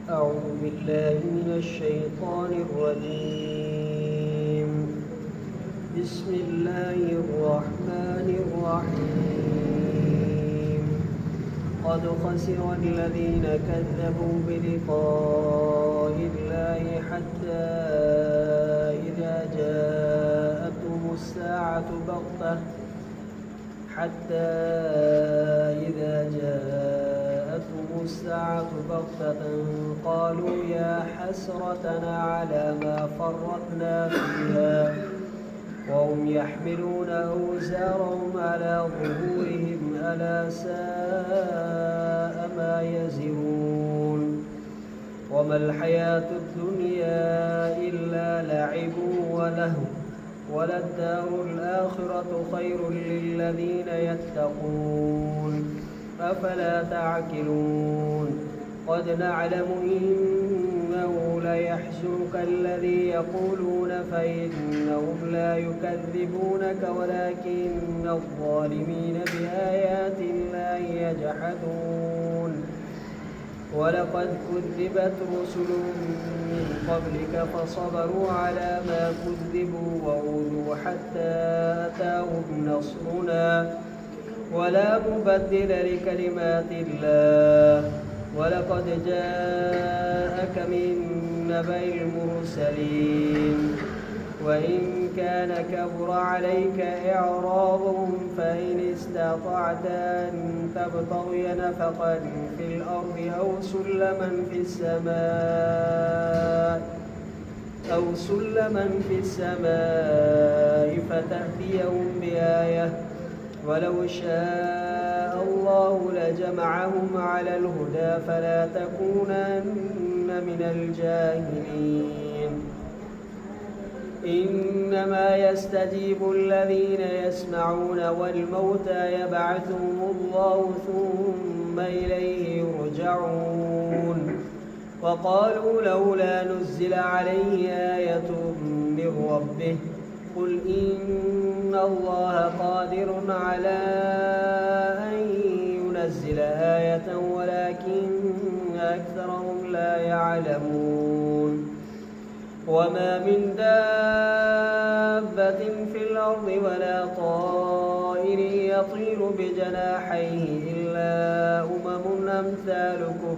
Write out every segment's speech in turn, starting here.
أعوذ بالله من الشيطان الرجيم. بسم الله الرحمن الرحيم. قد خسر الذين كذبوا بلقاء الله حتى إذا جاءتهم الساعة بغتة قالوا يا حسرتنا على ما فرطنا فيها وهم يحملون أوزارهم على ظهورهم ألا ساء ما يزرون. وما الحياة الدنيا إلا لعب ولهو وللدار الآخرة خير للذين يتقون أفلا تعقلون. قد نعلم إنه ليحزنك الذي يقولون فإنهم لا يكذبونك ولكن الظالمين بآيات الله يجحدون. ولقد كذبت رسل من قبلك فصبروا على ما كذبوا وأوذوا حتى أتاهم نصرنا ولا مبدل لكلمات الله. ولقد جاءك من نبأ المرسلين. وإن كان كبر عليك إعراضهم فإن استطعت أن تبتغي نفقا في الأرض أو سلما في السماء فتأتيهم بآية ولو شاء الله لجمعهم على الهدى فلا تكونن من الجاهلين. إنما يستجيب الذين يسمعون والموتى يبعثهم الله ثم إليه يرجعون. وقالوا لولا نزل عليه آية من ربه قل إن الله قادر على أن ينزل آية ولكن أكثرهم لا يعلمون. وما من دابة في الأرض ولا طائر يطير بجناحيه إلا أمثالكم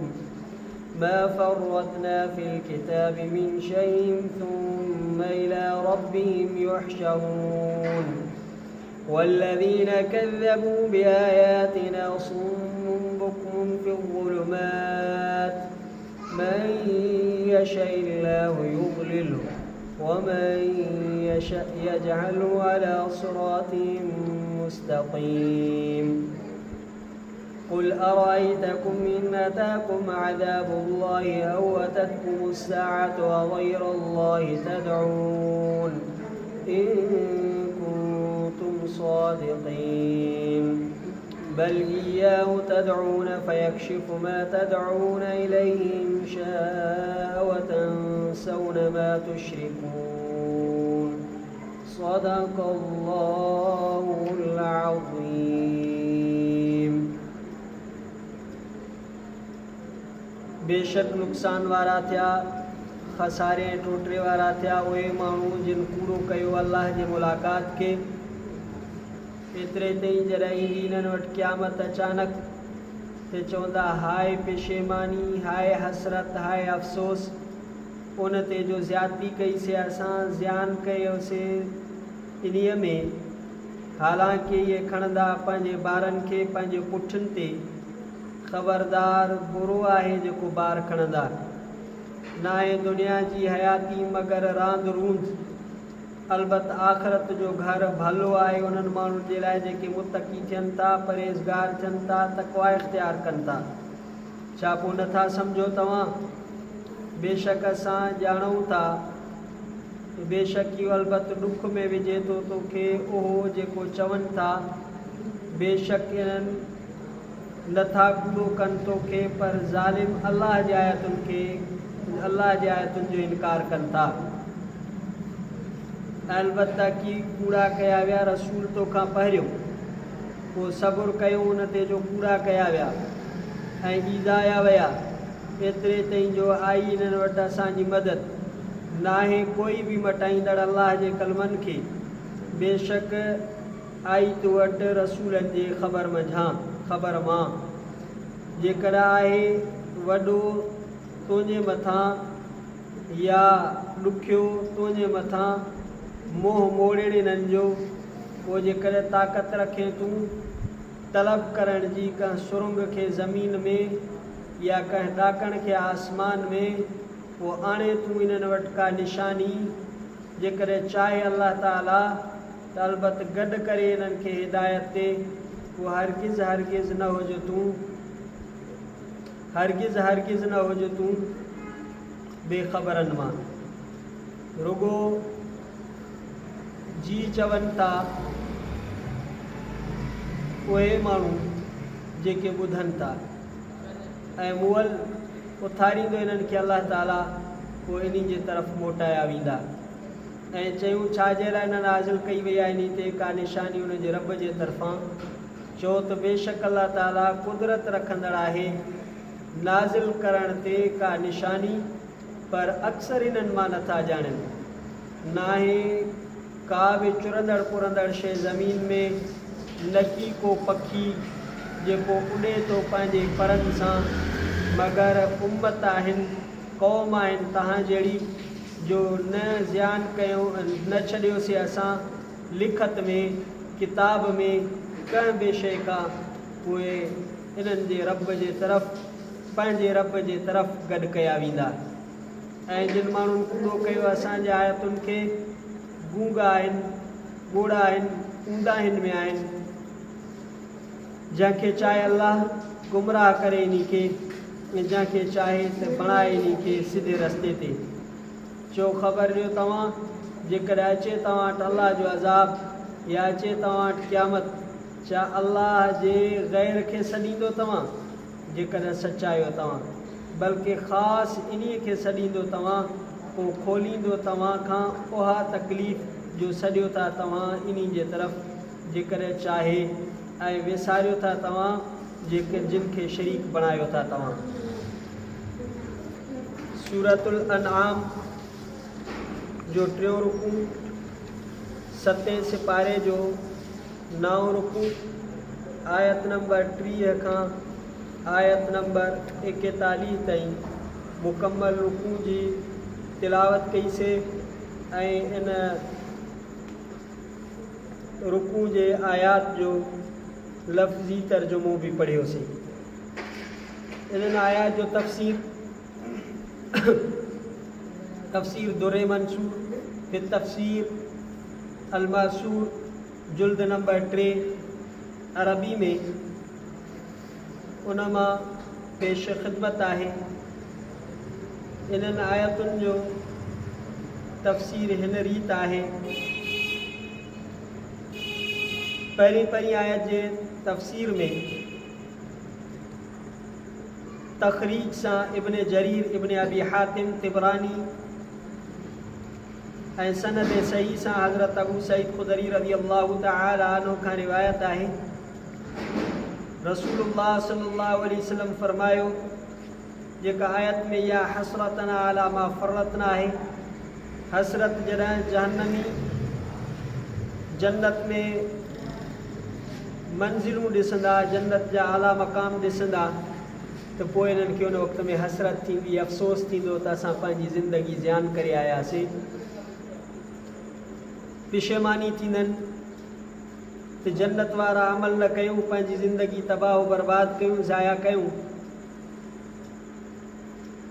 ما فرطنا في الكتاب من شيء ثم إلى ربهم يحشرون. والذين كذبوا بآياتنا صم بكم في الظلمات من يشاء الله يضلله ومن يشاء يجعله على صراط مستقيم. قل أرأيتكم إن أتاكم عذاب الله أو أتتكم الساعة وغير الله تدعون إن كنتم صادقين. بل إياه تدعون فيكشف ما تدعون إليه إن شاء وتنسون ما تشركون. صدق الله العظيم. बेशक नुक़सान वारा थिया खसारे टोटरे वारा थिया उहे माण्हू जिन कूड़ो कयो अल्लाह जी मुलाक़ात के। एतिरे ताईं जॾहिं ईंदी इन्हनि वटि क़यामत अचानक ते चवंदा हाय पेशेमानी हाय हसरत हाय अफ़सोस उन ते जो ज़्यादती कईसीं असां ज़ियान कयोसीं इन्हीअ में। हालांकि इहे खणंदा पंहिंजे ॿारनि खे पंहिंजे पुठियुनि ते। ख़बरदार बुरो आहे जेको ॿार खणंदा। न आहे दुनिया जी हयाती मगर रांदि रूंद। अलबत आख़िरत जो घर भलो आहे उन्हनि माण्हुनि जे लाइ जेके मुतक़ी थियनि था परहेज़गार थियनि था तक़वा इख़्तियार कनि था। छा पोइ नथा सम्झो तव्हां? बेशक असां ॼाणूं था बेशक इहो अलबत ॾुख में विझे थो तोखे उहो जेको चवनि था। बेशक इन्हनि नथा कूड़ो कनि तोखे पर ज़ालिम अल्लाह जी आयतुनि जो इनकार कनि था। अलबत्ता की कूड़ा कया विया रसूल तोखां पहिरियों पोइ सब्र कयो उन ते जो कूड़ा कया विया ऐं ईज़ाया विया एतिरे ताईं जो आई इन्हनि वटि असांजी मदद नाहे कोई बि मटाईंदड़ अलाह जे कलमनि खे बेशक आई तो वटि रसूलनि जे ख़बर मां जेकर आहे वॾो तुंहिंजे मथां या ॾुखियो तुंहिंजे मथां मोह मोड़े इन्हनि जो पोइ जेकर ताक़त रखे तूं तलब करण जी कंहिं सुरंग खे ज़मीन में या कंहिं ॾाकण खे आसमान में पोइ आणे तूं इन्हनि वटि का निशानी जेकर चाहे अल्लाह ताला त अलबत गॾु करे इन्हनि खे हिदायत ते पोइ हरगिज़ न हुजे तूं हरगिज़ न हुजे तूं बेख़बरनि मां रुगो जी चवनि था उहे माण्हू जेके ॿुधनि था ऐं मुअल उथारींदो इन्हनि खे अलाह ताला पोइ इन्ही जे तरफ़ मोटाया वेंदा ऐं चयूं छाजे लाइ न नाज़िल कई वई आहे इन ते का निशानी उन जे रब जे तरफ़ां चओ त बेशक अल्लाह ताला कुदरत रखंदड़ आहे नाज़िल करण ते का निशानी पर अक्सर इन्हनि मां नथा ॼाणनि नाहे का बि चुरंदड़ पुरंदड़ शइ ज़मीन में न की को पखी जेको उॾे थो पंहिंजे परनि सां मगर उम्मत आहिनि क़ौम आहिनि तव्हां जहिड़ी जो न ज़ियान कयूं न छॾियोसीं असां लिखत में किताब में कंहिं बि शइ खां उहे इन्हनि जे रब जे तरफ़ पंहिंजे रब जे तरफ़ गॾु कया वेंदा ऐं जिन माण्हुनि कूड़ो कयो असांजे आयतुनि खे गूंगा आहिनि ॻोड़ा आहिनि ऊंदाहिनि में आहिनि जंहिंखे चाहे अल्लाह गुमराह करे इन खे ऐं जंहिंखे चाहे त बणाए इन खे सिधे रस्ते ते चओ ख़बर ॾियो तव्हां जेकर अचे तव्हां वटि अलाह जो अज़ाब या अचे तव्हां वटि क़यामत छा अल्लाह जे ग़ैर खे सॾींदो तव्हां जेकर सचायो तव्हां बल्कि ख़ासि इन्हीअ खे सॾींदो तव्हां पोइ खोलींदो तव्हां खां उहा तकलीफ़ जो सॼो था तव्हां इन्ही जे तरफ़ जेकर चाहे ऐं विसारियो था तव्हां जेकर जिन खे शरीक बणायो था तव्हां सूरतुल अनआम जो 3 रुकू 7 सिपारे जो 9 रुकू आयत नंबर 30 खां आयत नंबर 41 ताईं मुकम्मल रुकू जी तिलावत कईसे ऐं इन रुकू जे आयात जो लफ़्ज़ी तर्जुमो भी पढ़ियोसीं इन्हनि आयात जो तफ़सीर दुरे मंसूर फिर तफ़सीर अलमासूर जुल्द नंबर 3 अरबी में उन मां पेश ख़िदमत आहे इन्हनि आयतुनि जो तफ़सीर हिन रीत आहे पहिरीं आयत जे तफ़सीर में तख़रीज सां इब्न जरीर इब्न अबी हातिम तिबरानी ऐं सनद सही सां हज़रत अबू सईद ख़ुदरी रज़ी अल्लाहु तआला अन्हु खां रिवायत आहे रसूलुल्लाह सल्लल्लाहु अलैहि वसल्लम फरमायो जेका आयत में या हसरतना अला मा फरतना आहे हसरत जॾहिं जहन्नमी जन्नत में मंज़िलूं ॾिसंदा जन्नत जा आला मक़ाम ॾिसंदा त पोइ इन्हनि खे उन वक़्त में हसरत थींदी अफ़सोस थींदो त असां पंहिंजी ज़िंदगी ज़ियान करे आयासीं पिशेमानी थींदनि त जन्नत वारा अमल न कयूं पंहिंजी ज़िंदगी तबाह बर्बाद कयूं ज़ाया कयूं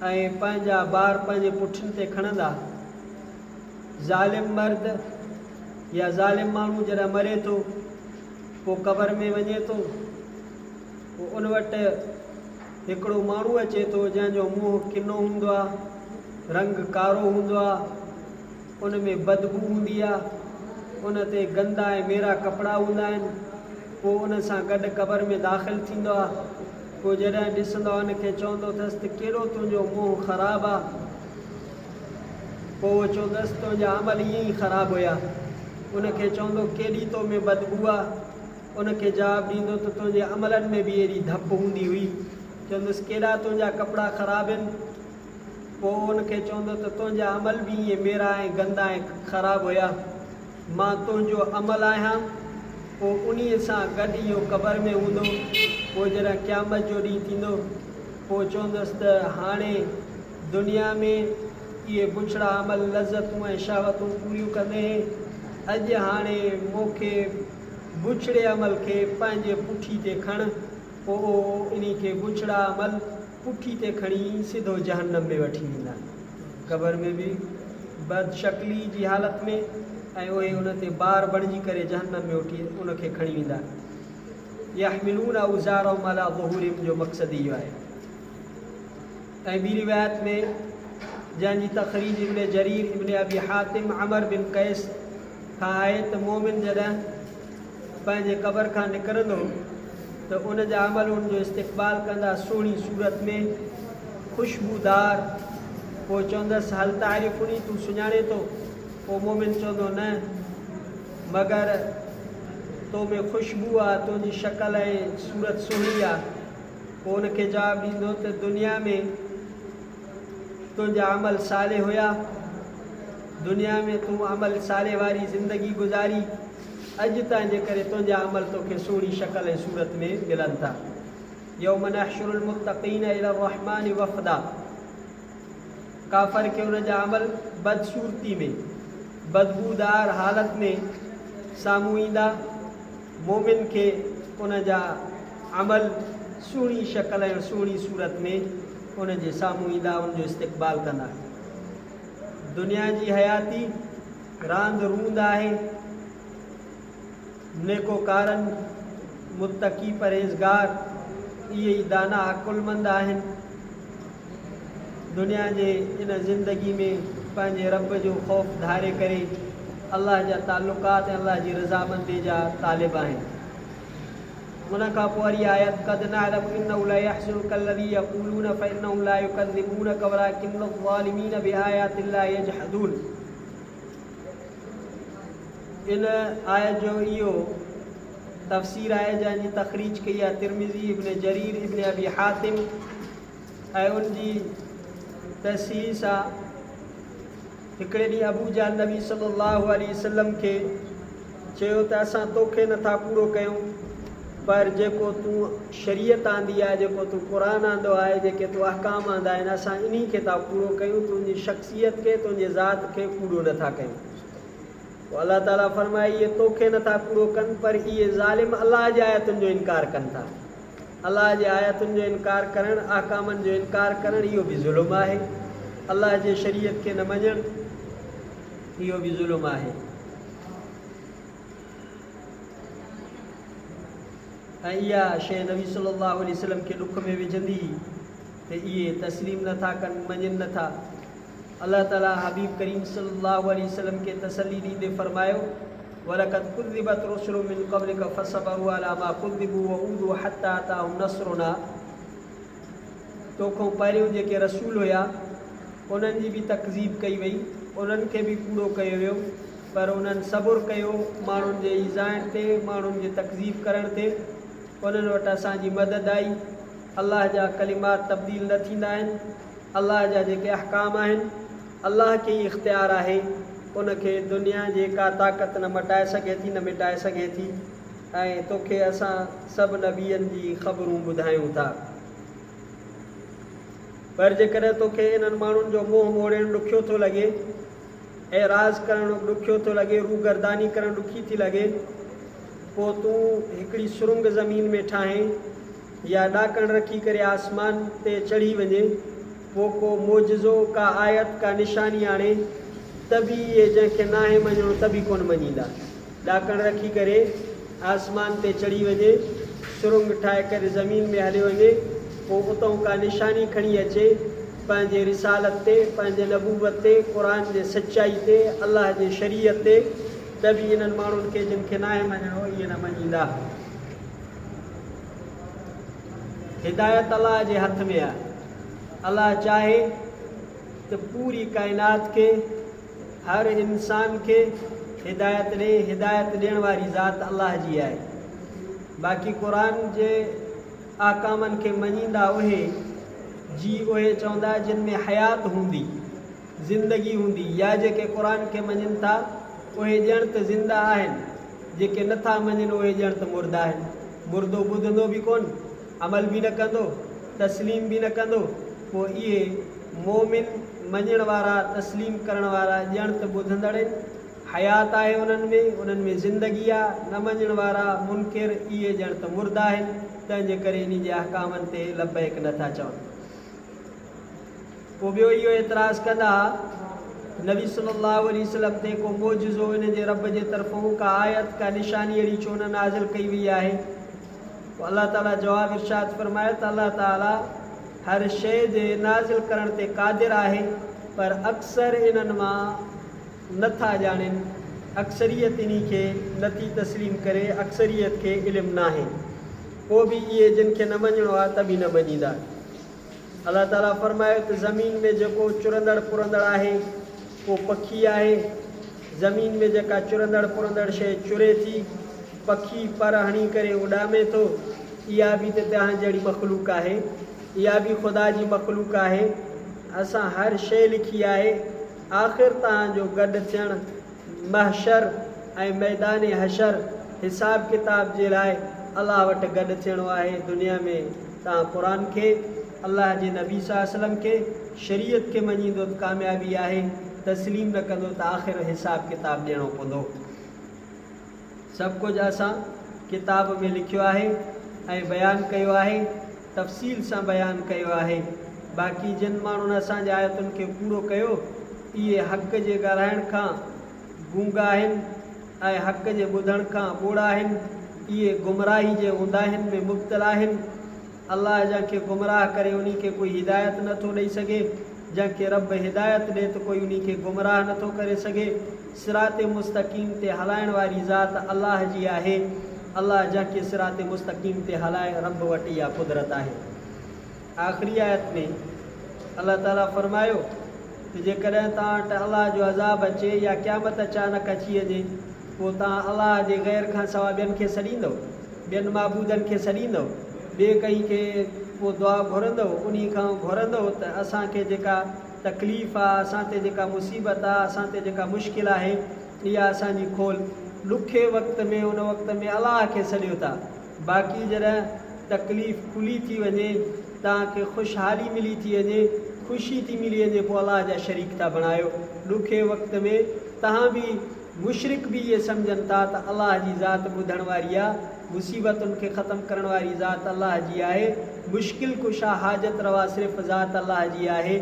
ऐं पंहिंजा ॿार पंहिंजे पुठियुनि ते खणंदा ज़ालिम मर्द या ज़ालिम माण्हू जॾहिं मरे थो पोइ क़बर में वञे थो पोइ उन वटि हिकिड़ो माण्हू अचे थो जंहिंजो मुंहुं किनो हूंदो आहे रंग कारो हूंदो आहे उन में बदबू हूंदी आहे उन ते गंदा ऐं मेरा कपिड़ा हूंदा आहिनि पोइ उन सां गॾु क़बर में दाख़िल थींदो आहे पोइ जॾहिं ॾिसंदो आहे उनखे चवंदो अथसि त कहिड़ो तुंहिंजो मुंहुं ख़राबु आहे पोइ चवंदसि तुंहिंजा अमल ईअं ई ख़राबु हुया उनखे चवंदो केॾी तो में बदबू आहे उनखे जवाबु ॾींदो त तुंहिंजे अमलनि में बि अहिड़ी धप हूंदी हुई चवंदुसि केॾा तुंहिंजा कपिड़ा ख़राबु आहिनि, पोइ उनखे चवंदो त तुंहिंजा अमल बि ईअं मेरा ऐं गंदा ऐं ख़राबु हुया, मां तुंहिंजो अमल आहियां। पोइ उन सां गॾु इहो क़बर में हूंदो। पोइ जॾहिं क़यामत जो ॾींहुं थींदो, पोइ चवंदुसि त हाणे दुनिया में इहे बुछड़ा अमल लज़तूं ऐं शहवतूं पूरियूं कंदे, अॼु हाणे मूंखे बुछड़े अमल खे पंहिंजे पुठी ते खण। पोइ इन खे बुछड़ा अमल पुठी ते खणी सिधो जहन्नम में वठी वेंदा, क़बर में बि बदशकली जी हालत में, ऐं उहे उन ते ॿार बणिजी करे जहन्नम में वठी उनखे खणी वेंदा। यहमिलून औज़ारहुम अला ज़ुहूरिहिम जो मक़सदु इहो आहे। ऐं ॿी रिवायत में जंहिंजी तख़रीज इब्न जरीर इब्न अबी हातिम अमर बिन कैस खां आहे त मोमिन जॾहिं पंहिंजे क़बर खां निकिरंदो त उन जा अमल उन जो इस्तक़बाल कंदा सुहिणी सूरत में, ख़ुशबूदार। पोइ चवंदसि हल तारीफ़ुनी, तूं सुञाणे थो? पोइ मोमिन चवंदो न, मगर तो में ख़ुशबू आहे, तुंहिंजी शक्ल ऐं सूरत सुहिणी आहे। पोइ उनखे जवाबु ॾींदो त दुनिया में तुंहिंजा अमल साले हुया, दुनिया में तूं अमल साले वारी ज़िंदगी गुज़ारी, अॼु ताईं जे करे तुंहिंजा अमल तोखे सुहिणी शक्ल ऐं सूरत में मिलनि था। यौम नहशुरुल मुत्तक़ीन इलर रहमानि वफ़दा, काफ़र खे उन जा अमल बदसूरती में बदबूदार हालत में साम्हूं ईंदा, मोमिन खे उन जा अमल सुहिणी शक्ल ऐं सुहिणी सूरत में उन जे साम्हूं ईंदा, उनजो इस्तक़बाल कंदा। दुनिया जी हयाती रांदि रूंद आहे, नेकोकारनि मुत्तकी परहेज़गार इहे ई दाना अकुलमंद आहिनि। दुनिया जे इन ज़िंदगी में पंहिंजे रब जो ख़ौफ़ धारे करे अल्लाह जा ताल्लुकात ऐं अल्लाह जी रज़ामंदी जा तालिब आहिनि। उन खां पोइ वरी आयत क़द नअलमु इन्नहु लयहज़ुनुका अल्लज़ी यक़ूलून फ़इन्नहुम ला युकज़्ज़िबूनक वलाकिन्न अज़्ज़ालिमीन बिआयातिल्लाहि यजहदून। इन आयत जो इहो तफ़सीर आहे जंहिंजी तख़रीज कई आहे तिरमिज़ी इब्न जरीर इब्न अबी हातिम, ऐं उनजी तहसीर सां हिकिड़े ॾींहुं अबू जहल नबी सल्लल्लाहु अलैहि वसल्लम खे चयो त असां तोखे नथा पूरो कयूं, पर जेको तूं शरीयत आंदी आहे, जेको तूं क़ुरान आंदो आहे, जेके तूं अहकाम आंदा आहिनि, असां इन्ही खे था पूरो कयूं, तुंहिंजी शख़्सियत खे तुंहिंजे ज़ात खे पूरो नथा कयूं। पोइ अलाह ताला फरमाए इहे तोखे नथा पूरो कनि, पर इहे ज़ालिम अलाह जे आयतुनि जो इनकार कनि था। अलाह जे आयतुनि जो इनकार करणु, अहकामनि जो इनकार करणु, इहो बि ज़ुल्म आहे। अलाह जे शरीयत खे न मञणु, इहो बि ज़ुल्म आहे। ऐं इहा शइ नबी सल्लल्लाहु अलैहि वसल्लम खे ॾुख में विझंदी त इहे तस्लीम नथा कनि, मञनि नथा। अल्लाह ताला हबीब करीम सल्लल्लाहु अलैहि वसल्लम खे तसल्ली ॾींदे फरमायो वलक़द कुज़्ज़िबत रुसुलुम मिन क़ब्लिका फसबरू अला मा कुज़्ज़िबू वऊज़ू हत्ता अताहुम नस्रुना। तोखां पहिरियों जेके रसूल हुया उन्हनि जी बि तकज़ीब कई वई, उन्हनि खे बि पूरो कयो वियो, पर उन्हनि सबुर कयो माण्हुनि जे ईज़ाइण ते, माण्हुनि जे तकज़ीब करण ते। उन्हनि वटि असांजी मदद आई। अल्लाह जा कलिमात तब्दील न थींदा आहिनि, अल्लाह जा जेके अहकाम आहिनि अल्लाह खे ई इख़्तियार आहे, उनखे दुनिया जे का ताक़त न मटाए सघे थी, न मिटाए सघे थी। ऐं तोखे असां सभु नबियनि जी ख़बरूं ॿुधायूं था। पर जेकॾहिं तोखे इन्हनि माण्हुनि जो मोह मोड़णु ॾुखियो थो लॻे, एराज़ करणु ॾुखियो थो लॻे, रूगरदानी करणु ॾुखी थी लॻे, पोइ तूं हिकिड़ी सुरंग ज़मीन में ठाहे या ॾाकण रखी करे आसमान ते चढ़ी वञे, पोइ को मोजिज़ो, का आयत, का निशानी आणे, त बि इहे जंहिंखे नाहे मञिणो त बि कोन मञींदा। ॾाकण रखी करे आसमान ते चढ़ी वञे, सुरंग ठाहे करे ज़मीन में हली वञे, पोइ उतां का निशानी खणी अचे पंहिंजे रिसालत ते, पंहिंजे नबूवत ते, क़ुरान जे सचाई ते, अल्लाह जे शरीयत ते, त बि इन्हनि माण्हुनि खे जिन खे नाहे मञिणो इहे न मञींदा। हिदायत अल्लाह जे हथ में आहे। अल्लाह चाहे त पूरी काइनात खे, हर इंसान खे हिदायत ॾे। हिदायत ॾियण वारी ज़ात अल्लाह जी आहे। बाक़ी क़ुरान जे आकामन के मञींदा उहे जी उहे चवंदा जिन में हयात हूंदी ज़िंदगी हूंदी या जेके क़ुरान के मञनि था उहे ॼण त ज़िंदा आहिनि जेके नथा मञनि उहे ॼण त मुर्दा आहिनि मुर्दो ॿुधंदो बि कोन अमल बि न कंदो तस्लीम बि न कंदो पोइ इहे मोमिन मञण वारा तस्लीम करण वारा ॼण त ॿुधंदड़ आहिनि हयात आहे उन्हनि में ज़िंदगी आहे न मञण वारा मुनकिर इहे ॼण त मुर्दा आहिनि तंहिंजे करे इन जे अहकामनि ते लबैक नथा चवनि पोइ ॿियो इहो एतिराज़ कंदा नबी सल्लल्लाहु अलैहि वसल्लम ते को मौजज़ो इन जे रब जे तरफ़ों का आयत का निशानी अहिड़ी छो न नाज़िल कई वई आहे पोइ अल्लाह ताला जवाबु इरशाद फ़रमायो त अल्लाह ताला हर शइ जे नाज़िल करण ते क़ादिर आहे पर अक्सर इन्हनि मां नथा ॼाणनि अक्सरियत इन खे नथी तस्लीम करे अक्सरियत खे इल्मु नाहे पोइ बि इहे जिन खे न मञिणो आहे त बि न मञींदा अल्लाह ताला फ़रमायो त ज़मीन में जेको चुरंदड़ पुरंदड़ आहे को पखी आहे ज़मीन में जेका चुरंदड़ पुरंदड़ शइ चुरे थी पखी पर हणी करे उॾामे थो इहा बि त तव्हां जहिड़ी मख़लूक आहे इहा बि ख़ुदा जी मख़लूक आहे असां हर शइ लिखी आहे आख़िर तव्हांजो गॾु थियणु महशर ऐं मैदान हशर हिसाब किताब जे लाइ अलाह वटि गॾु थियणो आहे दुनिया में तव्हां क़ुर खे अल्लाह जे नबी सल्लल्लाहु अलैहि वसल्लम खे शरीयत खे मञींदो त कामयाबी आहे तस्लीम न कंदो त आख़िर हिसाब किताब ॾियणो पवंदो सभु कुझु असां किताब में लिखियो आहे ऐं बयानु कयो आहे तफ़सील सां बयानु कयो आहे बाक़ी जिन माण्हुनि असांजे आयतुनि खे पूरो कयो इहे हक़ जे ॻाल्हाइण खां गूंगा आहिनि ऐं हक़ जे ॿुधण खां ॿोड़ा आहिनि इहे गुमराही जे उंदाहिन में मुब्तला आहिनि अल्लाह जंहिंखे गुमराह करे उन खे कोई हिदायत नथो ॾेई सघे जंहिंखे रब हिदायत ॾिए त कोई उन खे गुमराह नथो करे सघे सिरात मुस्तक़ीम ते हलाइण वारी ज़ात अल्लाह जी आहे अल्लाह जंहिंखे सिरात मुस्तक़ीम ते हलाए रब वटि इहा कुदरत आहे आख़िरी आयत में अल्लाह ताला फ़रमायो त जेकॾहिं तव्हां वटि अल्लाह जो अज़ाब अचे या क़यामत अचानक अची वञे पोइ तव्हां अल्लाह जे गैर खां सवाइ ॿियनि खे सॾींदव ॿियनि माबूदनि खे सॾींदव ॿिए कंहिं खे पोइ दुआ घुरंदव उन खां घुरंदव त असांखे जेका तकलीफ़ आहे असां ते जेका मुसीबत आहे असां ते जेका मुश्किल आहे इहा असांजी खोल ॾुखे वक़्त में उन वक़्त में अलाह खे सॾियो था बाक़ी जॾहिं तकलीफ़ खुली थी वञे तव्हांखे ख़ुशहाली मिली थी वञे ख़ुशी थी मिली वञे पोइ अलाह जा शरीक था बणायो ॾुखे वक़्त में तव्हां बि मुशरिक बि इहे सम्झनि था त अलाह जी ज़ात ॿुधण वारी आहे मुसीबतुनि खे ख़तमु करण वारी ज़ात अल्लाह जी आहे मुश्किल कुशा हाजत रवा सिर्फ़ु ज़ात अल्लाह जी आहे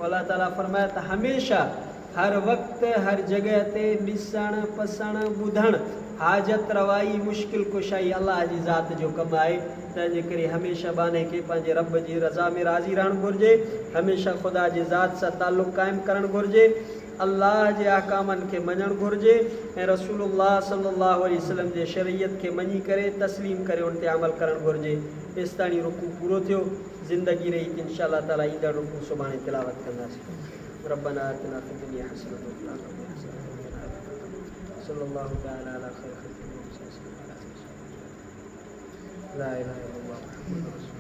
अल्लाह ताला फ़रमायो त हमेशह हर वक़्तु हर जॻह ते ॾिसणु पसणु ॿुधणु हाजत रवाई मुश्किल कुशाई अल्लाह जी ज़ात जो कमु आहे तंहिंजे करे हमेशह बाने खे पंहिंजे रब जी रज़ा में राज़ी रहणु घुरिजे हमेशह ख़ुदा जी ज़ात सां ताल्लुक़ क़ाइमु करणु घुरिजे अल्लाह जे अहकामनि खे मञणु घुरिजे ऐं रसूलुल्लाह सल्लल्लाहु अलैहि वसल्लम जे शरीयत खे मञी करे तस्लीम करे उन ते अमल करणु घुरिजे तेसिताणी रुकू पूरो थियो ज़िंदगी रही इंशाअल्लाह ताला ईंदड़ रुकू सुभाणे तिलावत कंदासीं रब्बना आतिना फ़िद दुनिया हसनतन व फ़िल आख़िरति हसनतन सल्लल्लाहु तआला अला खैर ख़ल्क़िही ला इलाहा इल्लल्लाह मुहम्मदुर रसूलुल्लाह